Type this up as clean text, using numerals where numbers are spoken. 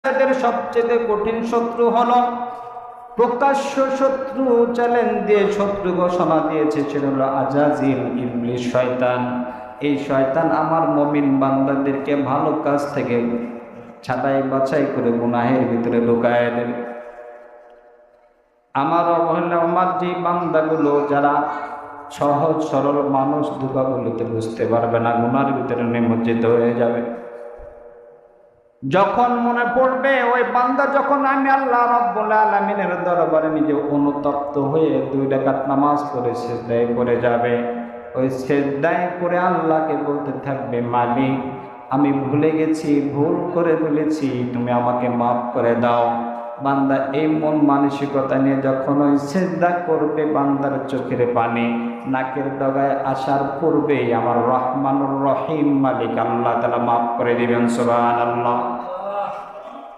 এদের সবচেয়ে কঠিন শত্রু হলো প্রকাশ্য শত্রু, চ্যালেঞ্জ দিয়ে শত্রু ঘোষণা দিয়েছে, সেটা হলো আজাজিল, ইবলিস, শয়তান। এই শয়তান আমার মুমিন বান্দাদেরকে ভালো কাজ থেকে ছাঁটাই বাছাই করে গুনাহের ভিতরে ঢুকায় দেবে। আমার অবহেলা, আমার যে বান্দাগুলো যারা সহজ সরল মানুষ, দুঃখগুলোতে বুঝতে পারবে না, গুনার ভিতরে নিমজ্জিত হয়ে যাবে। যখন মনে পড়বে ওই বান্দা, যখন আমি আল্লাহ রাব্বুল আলামিনের দরবারে নিজে অনুতপ্ত হয়ে 2 রাকাত নামাজ পড়ে সিজদায় পড়ে যাবে, ওই সিজদায় করে আল্লাহকে বলতে থাকবে, মালিক আমি ভুলে গেছি, ভুল করে ফেলেছি, তুমি আমাকে মাফ করে দাও। বান্দা এই মন মানসিকতা নিয়ে যখন ওই সিজদা করবে, বান্দার চোখের পানি নাকের ডগায় আসার পূর্বেই আমার রহমানুর রহিম মালিক আল্লাহ তাআলা মাফ করে দিবেন। সুবহানাল্লাহ।